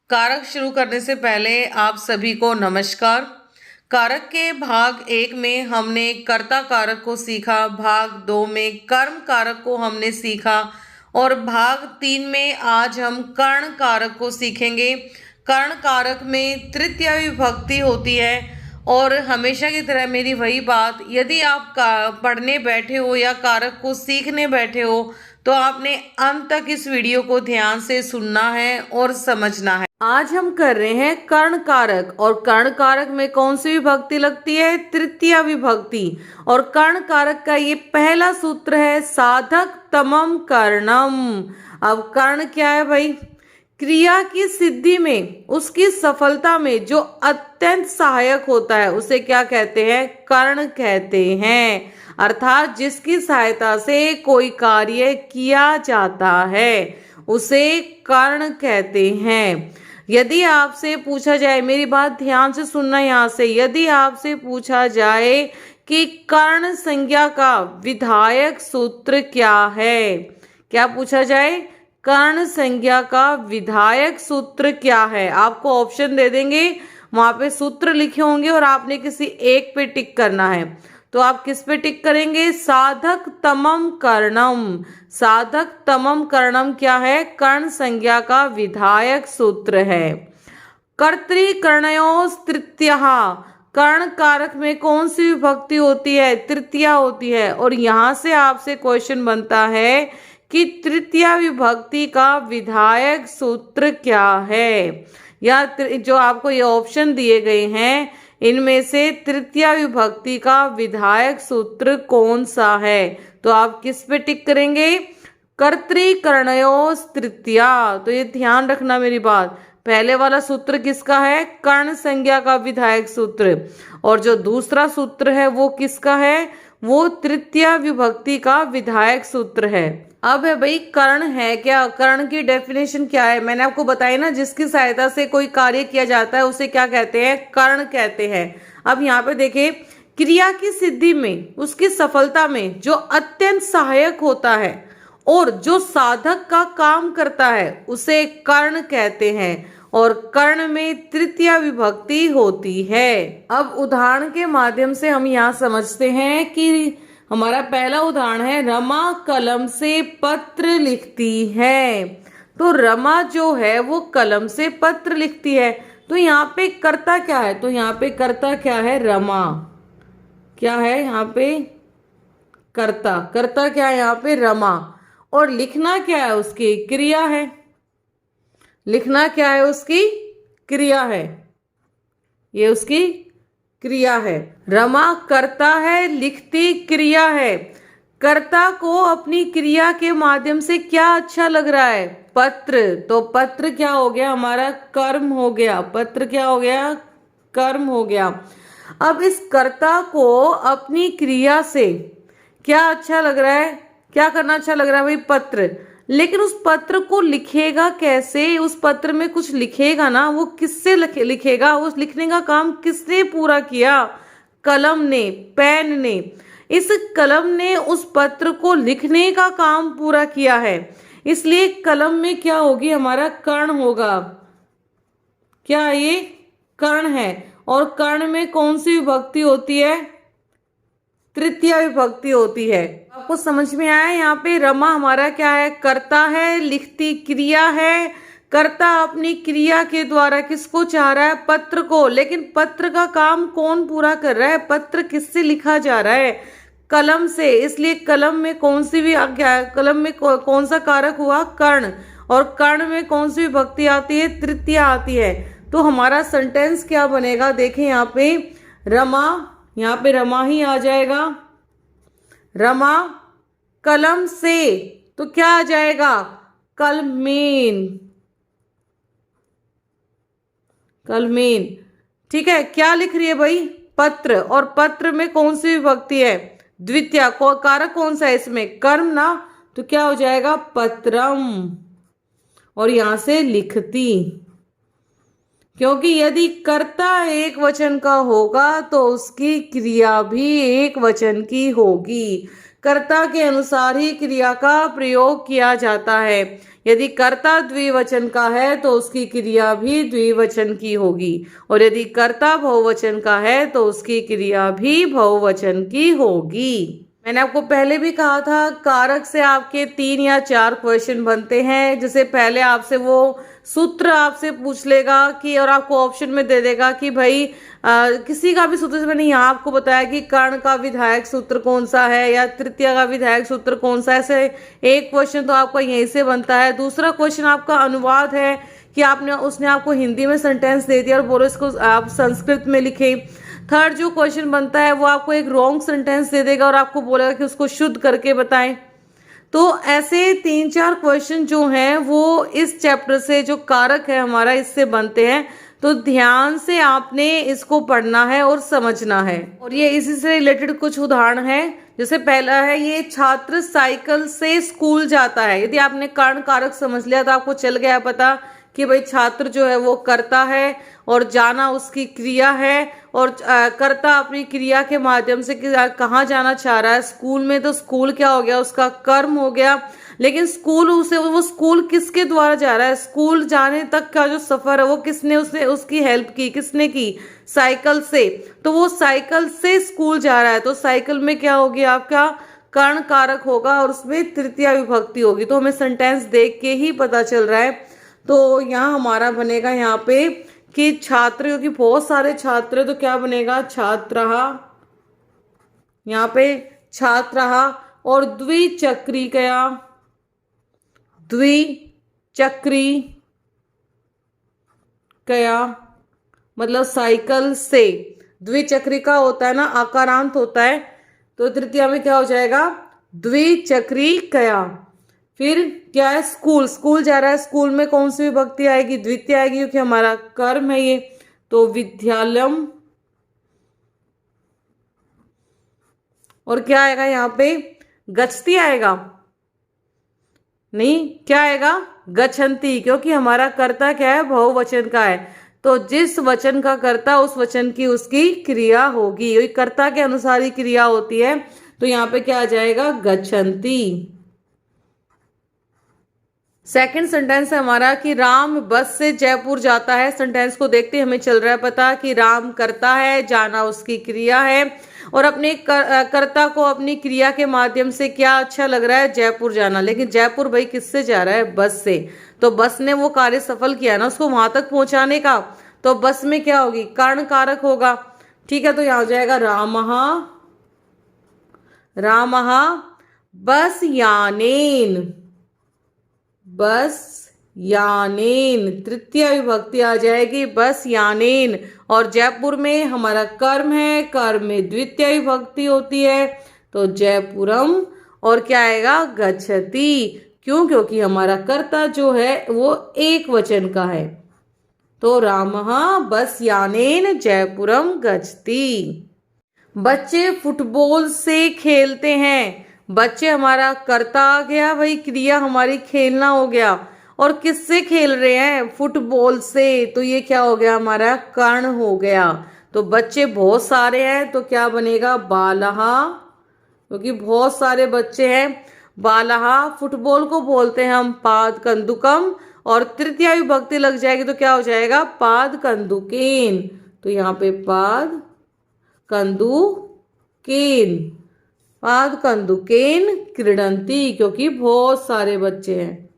कारक शुरू करने से पहले आप सभी को नमस्कार। कारक के भाग 1 में हमने कर्ता कारक को सीखा, भाग 2 में कर्म कारक को हमने सीखा और भाग 3 में आज हम कर्ण कारक को सीखेंगे। कर्ण कारक में तृतीया विभक्ति होती है और हमेशा की तरह मेरी वही बात, यदि आप पढ़ने बैठे हो या कारक को सीखने बैठे हो तो आपने अंत तक इस वीडियो को ध्यान से सुनना है और समझना है। आज हम कर रहे हैं कर्ण कारक और कर्ण कारक में कौन सी विभक्ति लगती है? तृतीया विभक्ति। और कर्ण कारक का ये पहला सूत्र है साधक तमम कर्णम। अब कर्ण क्या है भाई? क्रिया की सिद्धि में, उसकी सफलता में जो अत्यंत सहायक होता है उसे क्या कहते हैं? कर्ण कहते हैं। अर्थात जिसकी सहायता से कोई कार्य किया जाता है उसे कर्ण कहते हैं। यदि आपसे पूछा जाए, मेरी बात ध्यान से सुनना यहाँ से, यदि आपसे पूछा जाए कि कर्ण संज्ञा का विधायक सूत्र क्या है, क्या पूछा जाए? कर्ण संज्ञा का विधायक सूत्र क्या है? आपको ऑप्शन दे देंगे, वहां पे सूत्र लिखे होंगे और आपने किसी एक पे टिक करना है। तो आप किस पे टिक करेंगे? साधक तमम कर्णम। साधक तमम कर्णम क्या है? कर्ण संज्ञा का विधायक सूत्र है। कर्तृकर्णयोस् तृतीयः। कर्ण कारक में कौन सी विभक्ति होती है? तृतीया होती है। और यहां से आपसे क्वेश्चन बनता है कि तृतीया विभक्ति का विधायक सूत्र क्या है, या जो आपको ये ऑप्शन दिए गए हैं इनमें से तृतीया विभक्ति का विधायक सूत्र कौन सा है? तो आप किस पे टिक करेंगे? कर्तृकर्णयोस् तृतीया। तो ये ध्यान रखना मेरी बात, पहले वाला सूत्र किसका है? कर्ण संज्ञा का विधायक सूत्र। और जो दूसरा सूत्र है वो किसका है? वो तृतीया विभक्ति का विधायक सूत्र है। अब है भाई कर्ण है क्या? कर्ण की डेफिनेशन क्या है? मैंने आपको बताया ना, जिसकी सहायता से कोई कार्य किया जाता है उसे क्या कहते हैं? कर्ण कहते हैं। अब यहाँ पे देखिए, क्रिया की सिद्धि में, उसकी सफलता में जो अत्यंत सहायक होता है और जो साधक का काम करता है उसे कर्ण कहते हैं। और कर्ण में तृतीया विभक्ति होती है। अब उदाहरण के माध्यम से हम यहाँ समझते हैं कि हमारा पहला उदाहरण है, रमा कलम से पत्र लिखती है। तो रमा जो है वो कलम से पत्र लिखती है। तो यहाँ पे कर्ता क्या है? तो यहाँ पे कर्ता क्या है? रमा। क्या है यहाँ पे? कर्ता। कर्ता क्या है यहाँ पे? रमा। और लिखना क्या है? उसकी क्रिया है। लिखना क्या है? उसकी क्रिया है। ये उसकी क्रिया है। रमा कर्ता है, लिखती क्रिया है। कर्ता को अपनी क्रिया के माध्यम से क्या अच्छा लग रहा है? पत्र। तो पत्र क्या हो गया? हमारा कर्म हो गया। पत्र क्या हो गया? कर्म हो गया। अब इस कर्ता को अपनी क्रिया से क्या अच्छा लग रहा है? क्या करना अच्छा लग रहा है भाई? पत्र। लेकिन उस पत्र को लिखेगा कैसे? उस पत्र में कुछ लिखेगा ना, वो किससे लिखेगा? उस लिखने का काम किसने पूरा किया? कलम ने, पेन ने। इस कलम ने उस पत्र को लिखने का काम पूरा किया है, इसलिए कलम में क्या होगी? हमारा कर्ण होगा। क्या ये कर्ण है? और कर्ण में कौन सी विभक्ति होती है? तृतीया विभक्ति होती है। आपको समझ में आया? यहाँ पे रमा हमारा क्या है? कर्ता है, लिखती क्रिया है। कर्ता अपनी क्रिया के द्वारा किसको चाह रहा है? पत्र को। लेकिन पत्र का काम कौन पूरा कर रहा है? पत्र किससे लिखा जा रहा है? कलम से। इसलिए कलम में कौन सी भी कलम में कौन सा कारक हुआ? कर्ण। और कर्ण में कौन सी विभक्ति आती है? तृतीया आती है। तो हमारा सेंटेंस क्या बनेगा? देखें यहाँ पे रमा, यहाँ पे रमा ही आ जाएगा। रमा कलम से, तो क्या आ जाएगा? कलमेन। कलमेन। ठीक है। क्या लिख रही है भाई? पत्र। और पत्र में कौन सी विभक्ति है? द्वितीया। कारक कौन सा है इसमें? कर्म ना। तो क्या हो जाएगा? पत्रम। और यहां से लिखती, क्योंकि यदि कर्ता एक वचन का होगा तो उसकी क्रिया भी एक वचन की होगी। कर्ता के अनुसार ही क्रिया का प्रयोग किया जाता है। यदि कर्ता द्विवचन का है तो उसकी क्रिया भी द्विवचन की होगी, और यदि कर्ता बहुवचन का है तो उसकी क्रिया भी बहुवचन की होगी। मैंने आपको पहले भी कहा था कारक से आपके 3 या 4 क्वेश्चन बनते हैं। जैसे पहले आपसे वो सूत्र आपसे पूछ लेगा कि, और आपको ऑप्शन में दे देगा कि भाई किसी का भी सूत्र से मैंने यहाँ आपको बताया कि कर्ण का विधायक सूत्र कौन सा है या तृतीया का विधायक सूत्र कौन सा है। ऐसे एक क्वेश्चन तो आपका यहीं से बनता है। दूसरा क्वेश्चन आपका अनुवाद है कि उसने आपको हिंदी में सेंटेंस दे दिया और बोलो इसको आप संस्कृत में लिखें। थर्ड जो क्वेश्चन बनता है वो आपको एक रॉन्ग सेंटेंस दे देगा और आपको बोलेगा कि उसको शुद्ध करके बताएं। तो ऐसे 3-4 क्वेश्चन जो हैं वो इस चैप्टर से, जो कारक है हमारा, इससे बनते हैं। तो ध्यान से आपने इसको पढ़ना है और समझना है। और ये इसी से रिलेटेड कुछ उदाहरण है। जैसे पहला है, ये छात्र साइकिल से स्कूल जाता है। यदि आपने कर्ण कारक समझ लिया तो आपको चल गया पता कि भाई छात्र जो है वो कर्ता है और जाना उसकी क्रिया है, और कर्ता अपनी क्रिया के माध्यम से कहाँ जाना चाह रहा है, स्कूल में। तो स्कूल क्या हो गया, उसका कर्म हो गया। लेकिन स्कूल वो स्कूल किसके द्वारा जा रहा है, स्कूल जाने तक का जो सफर है वो किसने उसकी हेल्प की, किसने की, साइकिल से। तो वो साइकिल से स्कूल जा रहा है, तो साइकिल में क्या होगी, आपका कर्ण कारक होगा और उसमें तृतीया विभक्ति होगी। तो हमें सेंटेंस देख के ही पता चल रहा है। तो यहाँ हमारा बनेगा यहाँ पे कि छात्र, क्योंकि बहुत सारे छात्र, तो क्या बनेगा, छात्रः, यहाँ पे छात्रः। और द्विचक्रिकया, द्विचक्रिकया मतलब साइकिल से। द्विचक्रिका होता है ना, आकारांत होता है, तो तृतीया में क्या हो जाएगा, द्विचक्रिकया। फिर क्या है, स्कूल जा रहा है, स्कूल में कौन सी विभक्ति आएगी, द्वितीय आएगी, क्योंकि हमारा कर्म है ये। तो विद्यालयम। और क्या आएगा यहाँ पे, गच्छति आएगा, नहीं, क्या आएगा, गच्छन्ति, क्योंकि हमारा कर्ता क्या है, बहुवचन का है। तो जिस वचन का कर्ता उस वचन की उसकी क्रिया होगी, ये कर्ता के अनुसार ही क्रिया होती है। तो यहाँ पे क्या आ जाएगा, गच्छन्ति। सेकंड सेंटेंस है हमारा कि राम बस से जयपुर जाता है। सेंटेंस को देखते हमें चल रहा है पता कि राम करता है, जाना उसकी क्रिया है, और अपने कर्ता को अपनी क्रिया के माध्यम से क्या अच्छा लग रहा है, जयपुर जाना। लेकिन जयपुर भाई किससे जा रहा है, बस से। तो बस ने वो कार्य सफल किया ना उसको वहां तक पहुंचाने का। तो बस में क्या होगी, कर्ण कारक होगा। ठीक है, तो यहां हो जाएगा रामः बस यानेन, बस यानेन, तृतीय विभक्ति आ जाएगी बस यानेन। और जयपुर में हमारा कर्म है, कर्म में द्वितीय विभक्ति होती है, तो जयपुरम। और क्या आएगा, गच्छति, क्यों, क्योंकि हमारा कर्ता जो है वो एक वचन का है। तो रामः बस यानेन जयपुरम गच्छति। बच्चे फुटबॉल से खेलते हैं। बच्चे हमारा कर्ता आ गया, भाई क्रिया हमारी खेलना हो गया। और किससे खेल रहे हैं, फुटबॉल से। तो ये क्या हो गया, हमारा कर्ण हो गया। तो बच्चे बहुत सारे हैं, तो क्या बनेगा, बालः, क्योंकि बहुत सारे बच्चे हैं। बालः, फुटबॉल को बोलते हैं हम पाद कंदुकम, और तृतीया विभक्ति लग जाएगी तो क्या हो जाएगा, पाद कंदुकेन। तो यहाँ पे पाद कंदुकेन, पाद कंदुकेन क्रीडंती, क्योंकि बहुत सारे बच्चे हैं।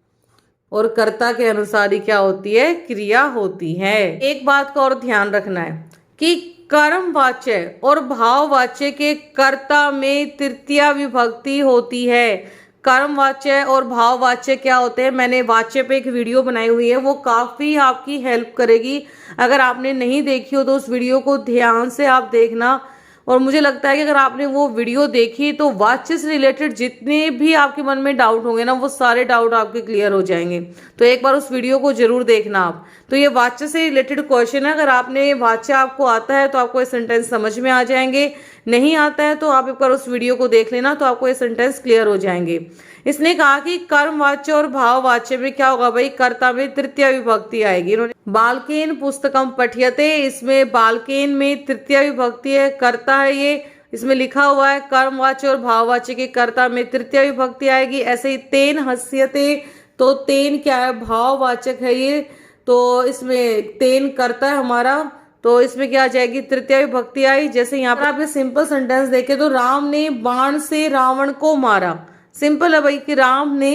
और कर्ता के अनुसार ही क्या होती है, क्रिया होती है। एक बात का और ध्यान रखना है कि कर्मवाच्य और भाववाच्य के कर्ता में तृतीया विभक्ति होती है। कर्मवाच्य और भाववाच्य क्या होते हैं, मैंने वाच्य पे एक वीडियो बनाई हुई है, वो काफी आपकी हेल्प करेगी। अगर आपने नहीं देखी हो तो उस वीडियो को ध्यान से आप देखना। और मुझे लगता है कि अगर आपने वो वीडियो देखी तो वाच्य से रिलेटेड जितने भी आपके मन में डाउट होंगे ना, वो सारे डाउट आपके क्लियर हो जाएंगे। तो एक बार उस वीडियो को जरूर देखना आप। तो ये वाच्य से रिलेटेड क्वेश्चन है। अगर आपने वाच्य आपको आता है तो आपको ये सेंटेंस समझ में आ जाएंगे, नहीं आता है तो आप एक बार उस वीडियो को देख लेना, तो आपको ये सेंटेंस क्लियर हो जाएंगे। इसने कहा कि कर्मवाच्य और भाववाच्य में क्या होगा भाई, कर्ता में तृतीय विभक्ति आएगी। इन्होंने बालकेन पुस्तकम पठ्यते, इसमें बालकेन में तृतीय विभक्ति है, कर्ता है ये, इसमें लिखा हुआ है कर्मवाच्य और भाववाच्य के कर्ता में तृतीया विभक्ति आएगी। ऐसे ही तेन हस्यते, तो तेन क्या है, भाववाचक है ये, तो इसमें तेन कर्ता है हमारा, तो इसमें क्या आ जाएगी, तृतीया विभक्ति आई। जैसे यहाँ पर आप ये सिंपल सेंटेंस देखें तो राम ने बाण से रावण को मारा, सिंपल है भाई कि राम ने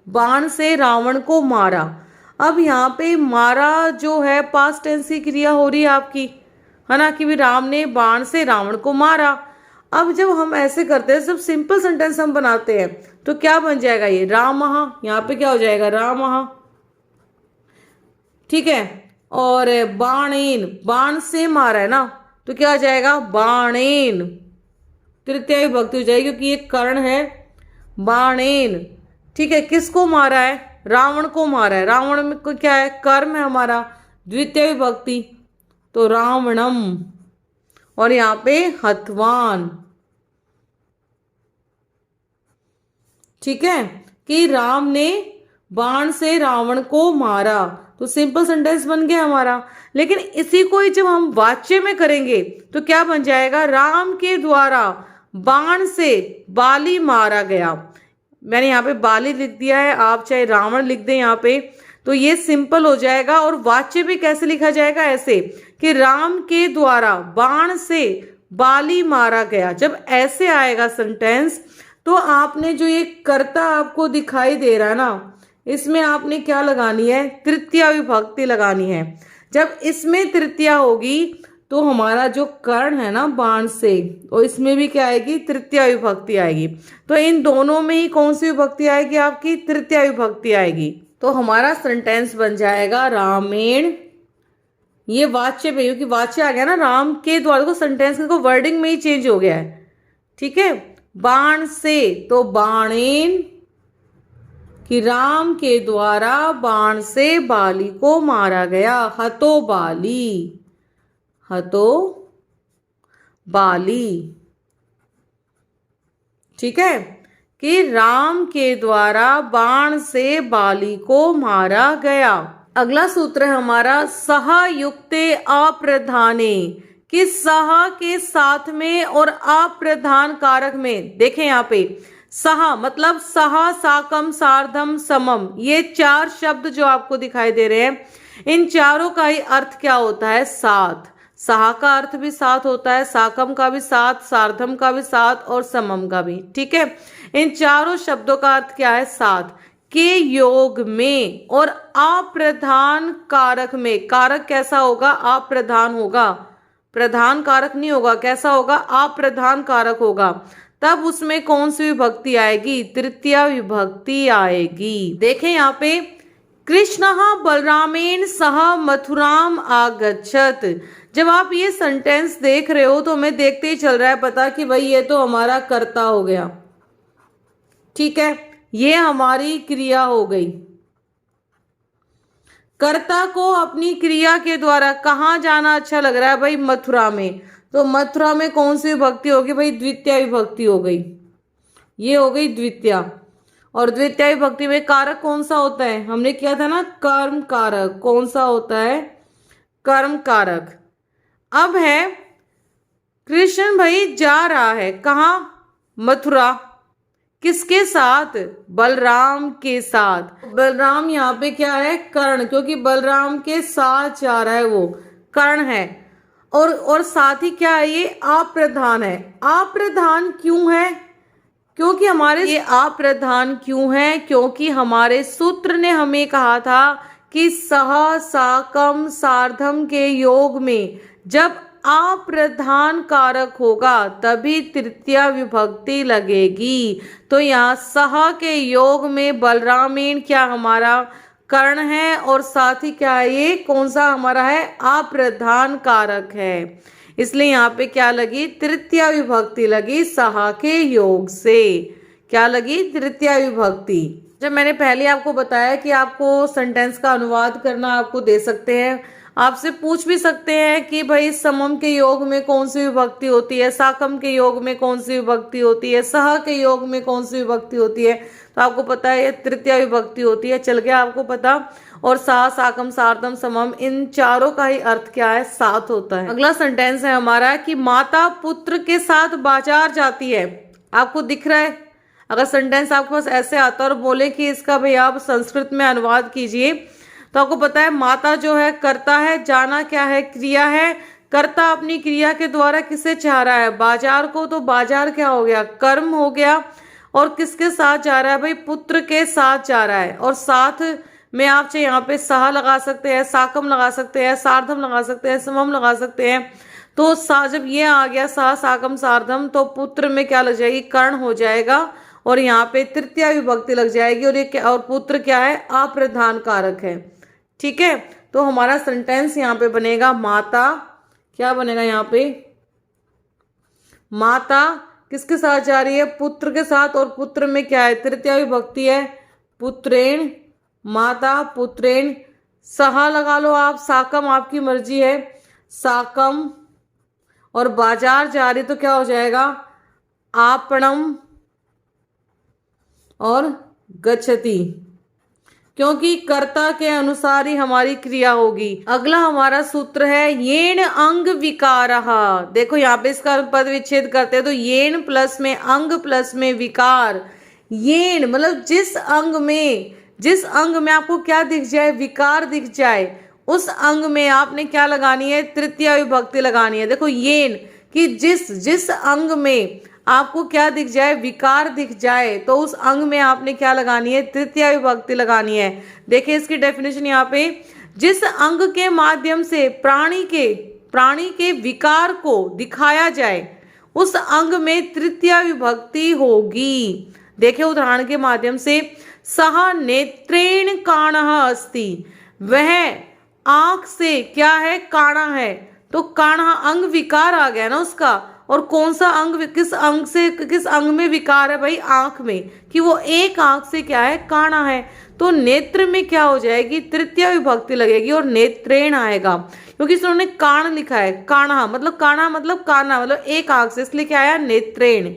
बाण से रावण को मारा। अब यहाँ पे मारा जो है पास्ट टेंस की क्रिया हो रही है आपकी, है ना, कि भी राम ने बाण से रावण को मारा। अब जब हम ऐसे करते हैं, जब सिंपल सेंटेंस हम बनाते हैं तो क्या बन जाएगा, ये रामः, यहाँ पे क्या हो जाएगा, रामः, ठीक है। और बाणेन, बाण से मारा है ना, तो क्या आ जाएगा, बाणेन, तृतीया विभक्ति हो जाएगी क्योंकि ये कर्ण है, बाणेन, ठीक है। किसको मारा है, रावण को मारा है, रावण में को क्या है, कर्म है हमारा, द्वितीय विभक्ति, तो रावणम, और यहाँ पे हतवान, ठीक है, कि राम ने बाण से रावण को मारा, तो सिंपल सेंटेंस बन गया हमारा। लेकिन इसी को ही जब हम वाच्य में करेंगे तो क्या बन जाएगा, राम के द्वारा बाण से बाली मारा गया। मैंने यहाँ पे बाली लिख दिया है, आप चाहे रावण लिख दें यहाँ पे, तो ये सिंपल हो जाएगा। और वाच्य भी कैसे लिखा जाएगा, ऐसे कि राम के द्वारा बाण से बाली मारा गया। जब ऐसे आएगा सेंटेंस तो आपने जो ये कर्ता आपको दिखाई दे रहा है ना, इसमें आपने क्या लगानी है, तृतीया विभक्ति लगानी है। जब इसमें तृतीया होगी तो हमारा जो कर्ण है ना बाण से, और इसमें भी क्या आएगी, तृतीया विभक्ति आएगी। तो इन दोनों में ही कौन सी विभक्ति आएगी, आपकी तृतीया विभक्ति आएगी। तो हमारा सेंटेंस बन जाएगा रामेण, ये वाच्य पे, क्योंकि वाच्य आ गया ना राम के द्वारा, को सेंटेंस को वर्डिंग में ही चेंज हो गया है, ठीक है। बाण से तो बाणेन, कि राम के द्वारा बाण से बाली को मारा गया, हतो बाली, हतो बाली, ठीक है, कि राम के द्वारा बाण से बाली को मारा गया। अगला सूत्र है हमारा सह युक्ते अप्रधाने, कि सह के साथ में और अप्रधान कारक में। देखें यहाँ पे सह मतलब सह, साकम, सार्धम, समम, ये चार शब्द जो आपको दिखाई दे रहे हैं, इन चारों का ही अर्थ क्या होता है, साथ। सह का अर्थ भी साथ होता है, साकम का भी साथ, सार्धम का भी साथ, और समम का भी, ठीक है। इन चारों शब्दों का अर्थ क्या है, साथ के योग में और अप्रधान कारक में। कारक कैसा होगा, अप्रधान होगा, प्रधान कारक नहीं होगा, कैसा होगा, अप्रधान कारक होगा। तब उसमें कौन सी विभक्ति आएगी, तृतीया विभक्ति आएगी। देखें यहाँ पे कृष्णः बलरामेण सह मथुराम आगच्छत। जब आप ये सेंटेंस देख रहे हो तो हमें देखते ही चल रहा है पता कि भाई ये तो हमारा कर्ता हो गया, ठीक है, ये हमारी क्रिया हो गई। कर्ता को अपनी क्रिया के द्वारा कहाँ जाना अच्छा लग रहा है, भाई मथुरा में, तो मथुरा में कौन सी विभक्ति होगी, भाई द्वितीय विभक्ति हो गई, ये हो गई द्वितीया। और द्वितीय विभक्ति में कारक कौन सा होता है, हमने किया था ना कर्म कारक, कौन सा होता है, कर्म कारक। अब है कृष्ण भाई जा रहा है कहाँ, मथुरा, किसके साथ, बलराम के साथ। बलराम यहाँ पे क्या है, कर्ण, क्योंकि बलराम के साथ जा रहा है, वो कर्ण है। और साथ ही क्या है, ये अप्रधान है। अप्रधान क्यों है, क्योंकि हमारे ये अप्रधान क्यों है, क्योंकि हमारे सूत्र ने हमें कहा था कि सह, साकम, सार्धम के योग में जब अप्रधान कारक होगा तभी तृतीया विभक्ति लगेगी। तो यहाँ सह के योग में बलरामेण क्या हमारा कर्ण है, और साथ ही क्या है, ये कौन सा हमारा है, अप्रधान कारक है। इसलिए यहाँ पे क्या लगी, तृतीया विभक्ति लगी सह के योग से। क्या लगी, तृतीया विभक्ति। जब मैंने पहले आपको बताया कि आपको सेंटेंस का अनुवाद करना आपको दे सकते हैं, आपसे पूछ भी सकते हैं कि भाई समम के योग में कौन सी विभक्ति होती है, साकम के योग में कौन सी विभक्ति होती है, सह के योग में कौन सी विभक्ति होती है। तो आपको पता है ये तृतीया विभक्ति होती है, चल गया आपको पता। और सह, साकम, सार्धम, समम, इन चारों का ही अर्थ क्या है, साथ होता है। अगला सेंटेंस है हमारा कि माता पुत्र के साथ बाजार जाती है। आपको दिख रहा है, अगर सेंटेंस आपके पास ऐसे आता है और बोले कि इसका भाई आप संस्कृत में अनुवाद कीजिए, तो आपको पता है माता जो है कर्ता है, जाना क्या है, क्रिया है। कर्ता अपनी क्रिया के द्वारा किसे चाह रहा है, बाजार को, तो बाजार क्या हो गया, कर्म हो गया। और किसके साथ जा रहा है भाई, पुत्र के साथ जा रहा है। और साथ में आप चाहे यहाँ पे सह लगा सकते हैं, साकम लगा सकते हैं, सार्धम लगा सकते हैं, समम लगा सकते हैं। तो जब ये आ गया सह, साकम, सार्धम, तो पुत्र में क्या लग जाएगी, कर्ण हो जाएगा और यहाँ पे तृतीया विभक्ति लग जाएगी। और ये क्या, और पुत्र क्या है, अप्रधान कारक है। ठीक है, तो हमारा सेंटेंस यहाँ पे बनेगा माता, क्या बनेगा यहाँ पे, माता किसके साथ जा रही है, पुत्र के साथ। और पुत्र में क्या है, तृतीया विभक्ति है, पुत्रेण, माता पुत्रेण। सहा लगा लो आप, साकम आपकी मर्जी है, साकम। और बाजार जा रही तो क्या हो जाएगा, आपणम और गच्छति, क्योंकि कर्ता के अनुसार ही हमारी क्रिया होगी। अगला हमारा सूत्र है येन अंग विकारः। देखो यहाँ पे इसका पद विच्छेद करते हैं तो येन प्लस में अंग प्लस में विकार। येन मतलब जिस अंग में आपको क्या दिख जाए, विकार दिख जाए, उस अंग में आपने क्या लगानी है, तृतीया विभक्ति लगानी है। देखो येन कि जिस अंग में आपको क्या दिख जाए, विकार दिख जाए, तो उस अंग में आपने क्या लगानी है, तृतीया विभक्ति लगानी है। देखिए इसकी डेफिनेशन यहाँ पे, जिस अंग के माध्यम से प्राणी के विकार को दिखाया जाए उस अंग में तृतीया विभक्ति होगी। देखिए उदाहरण के माध्यम से, सह नेत्रेण काणः अस्ति, वह आंख से क्या है, काणा है। तो काणः अंग विकार आ गया ना उसका। और कौन सा अंग, किस अंग में विकार है भाई, आंख में, कि वो एक आंख से क्या है, काणा है। तो नेत्र में क्या हो जाएगी, तृतीया विभक्ति लगेगी और नेत्रेण आएगा, क्योंकि उन्होंने काण लिखा है। काणा मतलब काना मतलब एक आंख से, इसलिए क्या आया, नेत्रेण।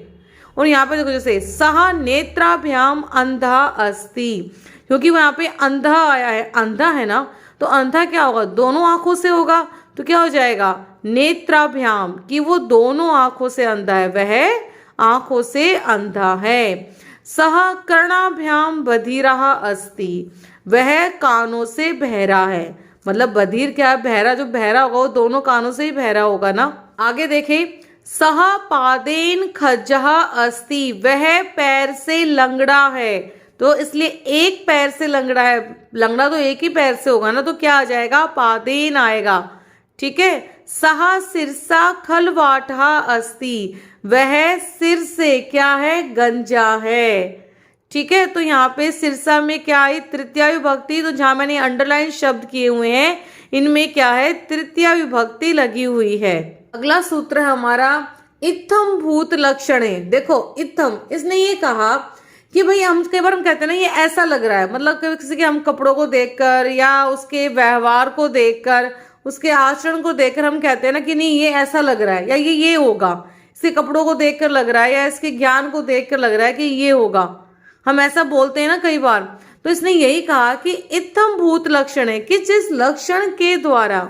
और यहाँ पे देखो जैसे सह नेत्राभ्याम अंधा अस्ति, क्योंकि वो यहाँ पे अंधा आया है, अंधा है ना, तो अंधा क्या होगा, दोनों आंखों से होगा। तो क्या हो जाएगा, नेत्राभ्याम, कि वो दोनों आंखों से अंधा है, वह आंखों से अंधा है। सह कर्णाभ्याम बधिरः अस्ति, वह कानों से बहरा है। मतलब बधिर क्या है, बहरा, जो बहरा होगा वो दोनों कानों से ही बहरा होगा ना। आगे देखें, सह पादेन खज्जः अस्ति, वह पैर से लंगड़ा है। तो इसलिए एक पैर से लंगड़ा है, लंगड़ा तो एक ही पैर से होगा ना, तो क्या आ जाएगा, पादेन आएगा। ठीक है, सह सिरसा खलवाटः अस्ति, वह सिर से क्या है, गंजा है। ठीक है, तो यहाँ पे सिरसा में क्या आई, तृतीया विभक्ति। तो जहां मैंने अंडरलाइन शब्द किए हुए हैं इनमें क्या है, तृतीया विभक्ति लगी हुई है। अगला सूत्र है हमारा इत्थम भूत लक्षणे। देखो इत्थम, इसने ये कहा कि भाई हम कई बार हम कहते हैं ना ये ऐसा लग रहा है, मतलब किसी के हम कपड़ों को देखकर या उसके व्यवहार को देखकर, उसके आचरण को देखकर हम कहते हैं ना कि नहीं ये ऐसा लग रहा है, या ये होगा, इसके कपड़ों को देखकर लग रहा है, या इसके ज्ञान को देखकर लग रहा है कि ये होगा, हम ऐसा बोलते हैं ना कई बार। तो इसने यही कहा कि इत्थम भूत लक्षण है, कि जिस लक्षण के द्वारा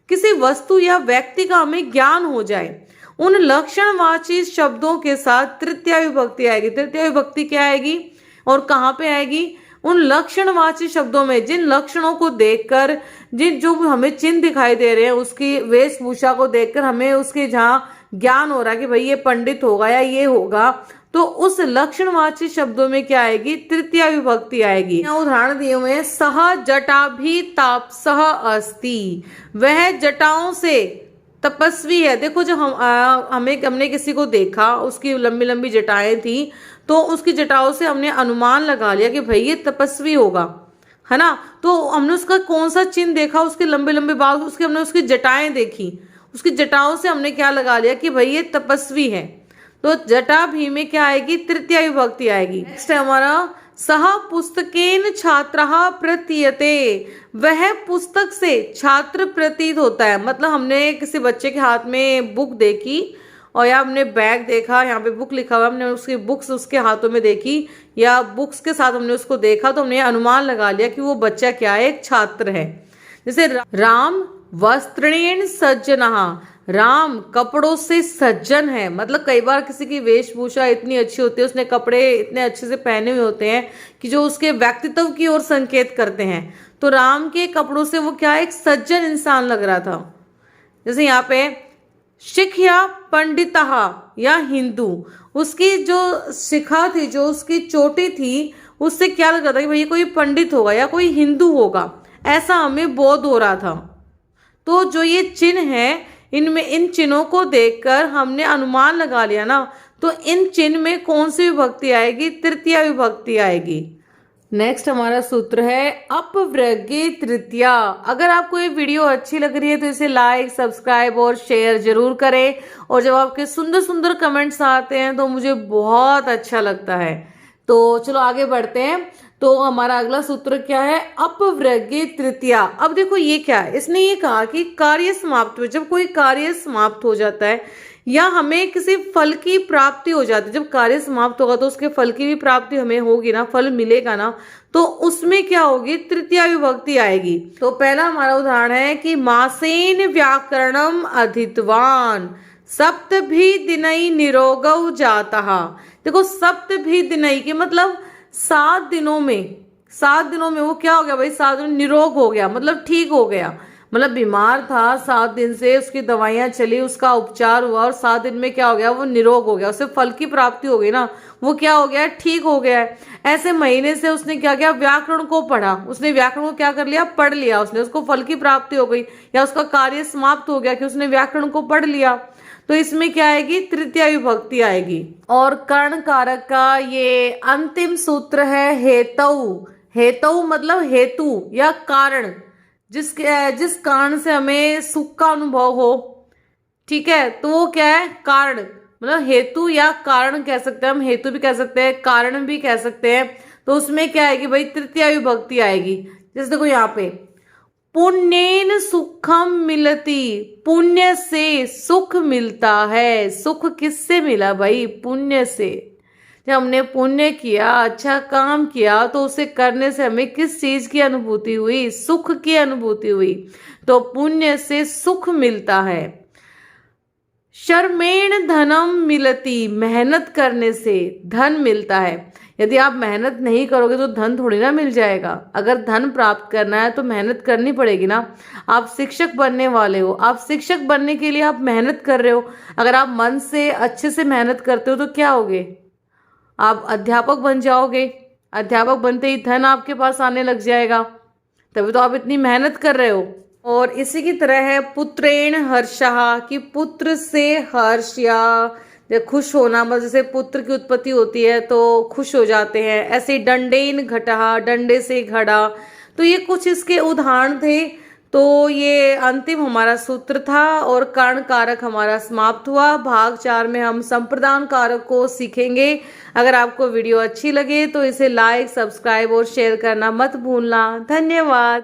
किसी वस्तु या व्यक्ति का हमें ज्ञान हो जाए, उन लक्षणवाची शब्दों के साथ तृतीया विभक्ति आएगी। तृतीया विभक्ति क्या आएगी और कहाँ पे आएगी, उन लक्षणवाची शब्दों में, जिन लक्षणों को देखकर, जो हमें चिन्ह दिखाई दे रहे हैं, उसकी वेशभूषा को देखकर हमें उसके जहाँ ज्ञान हो रहा है कि भाई ये पंडित होगा या ये होगा, तो उस लक्षणवाची शब्दों में क्या आएगी, तृतीया विभक्ति आएगी। यहाँ उदाहरण दिए हुए हैं, सह जटाभितापसः अस्ति, वह जटाओं से तपस्वी है। देखो जब हमने किसी को देखा, उसकी लंबी लंबी जटाएं थी, तो उसकी जटाओं से हमने अनुमान लगा लिया कि भाई ये तपस्वी होगा, है ना। तो हमने उसका कौन सा चिन्ह देखा, उसके लंबे लंबे बाल, हमने उसकी जटाएं देखी, उसकी जटाओं से हमने क्या लगा लिया कि भाई ये तपस्वी है। तो जटा भी में क्या आएगी, तृतीया विभक्ति आएगी। नेक्स्ट है हमारा सह पुस्तकेन छात्रः प्रतीयते, वह पुस्तक से छात्र प्रतीत होता है। मतलब हमने किसी बच्चे के हाथ में बुक देखी और या हमने बैग देखा, यहाँ पे बुक लिखा हुआ, हमने उसकी बुक्स उसके हाथों में देखी या बुक्स के साथ हमने उसको देखा तो हमने अनुमान लगा लिया कि वो बच्चा क्या है, एक छात्र है। जैसे राम वस्त्रेण सज्जनः, राम कपड़ों से सज्जन है, मतलब कई बार किसी की वेशभूषा इतनी अच्छी होती है, उसने कपड़े इतने अच्छे से पहने हुए होते हैं कि जो उसके व्यक्तित्व की ओर संकेत करते हैं। तो राम के कपड़ों से वो क्या, एक सज्जन इंसान लग रहा था। जैसे यहाँ पे शिखया पंडितः या हिंदू, उसकी जो शिखा थी, जो उसकी चोटी थी, उससे क्या लग रहा था कि भाई कोई पंडित होगा या कोई हिंदू होगा, ऐसा हमें बोध हो रहा था। तो जो ये चिन्ह है, इनमें इन चिन्हों को देखकर हमने अनुमान लगा लिया ना, तो इन चिन्ह में कौन सी विभक्ति आएगी, तृतीया विभक्ति आएगी। नेक्स्ट हमारा सूत्र है अपव्यग्गे तृतीया। अगर आपको ये वीडियो अच्छी लग रही है तो इसे लाइक, सब्सक्राइब और शेयर जरूर करें। और जब आपके सुंदर सुंदर कमेंट्स आते हैं तो मुझे बहुत अच्छा लगता है। तो चलो आगे बढ़ते हैं। तो हमारा अगला सूत्र क्या है, अपव्यग्गे तृतीया। अब देखो ये क्या है, इसने ये कहा कि कार्य समाप्त हो, जब कोई कार्य समाप्त हो जाता है या हमें किसी फल की प्राप्ति हो जाती है, जब कार्य समाप्त होगा तो उसके फल की भी प्राप्ति हमें होगी ना, फल मिलेगा ना, तो उसमें क्या होगी, तृतीया विभक्ति आएगी। तो पहला हमारा उदाहरण है कि मासेन व्याकरणम अधीतवान सप्तभी दिनई निरोगौ जातः। देखो सप्तभी दिनई के मतलब 7 दिनों में, 7 दिनों में वो क्या हो गया भाई, 7 दिन निरोग हो गया, मतलब ठीक हो गया, मतलब बीमार था 7 दिन से, उसकी दवाइयां चली, उसका उपचार हुआ और 7 दिन में क्या हो गया, वो निरोग हो गया, उसे फल की प्राप्ति हो गई ना, वो क्या हो गया, ठीक हो गया है। ऐसे महीने से उसने क्या किया, व्याकरण को पढ़ा, उसने व्याकरण को क्या कर लिया, पढ़ लिया उसने, उसको फल की प्राप्ति हो गई या उसका कार्य समाप्त हो गया कि उसने व्याकरण को पढ़ लिया। तो इसमें क्या आएगी, तृतीया विभक्ति आएगी। और कर्ण कारक का ये अंतिम सूत्र है हेतु। हेतु मतलब हेतु या कारण, जिस कारण से हमें सुख का अनुभव हो, ठीक है, तो वो क्या है, कारण, मतलब हेतु या कारण कह सकते हैं हम, हेतु भी कह सकते हैं, कारण भी कह सकते हैं। तो उसमें क्या आएगी भाई, तृतीया विभक्ति आएगी। जैसे देखो यहाँ पे पुण्येन सुखम मिलती, पुण्य से सुख मिलता है। सुख किससे मिला भाई, पुण्य से। जब हमने पुण्य किया, अच्छा काम किया, तो उसे करने से हमें किस चीज की अनुभूति हुई, सुख की अनुभूति हुई। तो पुण्य से सुख मिलता है। शर्मेण धनम मिलती, मेहनत करने से धन मिलता है। यदि आप मेहनत नहीं करोगे तो धन थोड़ी ना मिल जाएगा। अगर धन प्राप्त करना है तो मेहनत करनी पड़ेगी ना। आप शिक्षक बनने वाले हो, आप शिक्षक बनने के लिए आप मेहनत कर रहे हो। अगर आप मन से अच्छे से मेहनत करते हो तो क्या होगे, आप अध्यापक बन जाओगे। अध्यापक बनते ही धन आपके पास आने लग जाएगा, तभी तो आप इतनी मेहनत कर रहे हो। और इसी की तरह है पुत्रेण हर्षः, कि पुत्र से हर्ष या खुश होना, मतलब जैसे पुत्र की उत्पत्ति होती है तो खुश हो जाते हैं। ऐसे दंडेन घटः, डंडे से घड़ा। तो ये कुछ इसके उदाहरण थे। तो ये अंतिम हमारा सूत्र था और कर्ण कारक हमारा समाप्त हुआ। भाग 4 में हम संप्रदान कारक को सीखेंगे। अगर आपको वीडियो अच्छी लगे तो इसे लाइक, सब्सक्राइब और शेयर करना मत भूलना। धन्यवाद।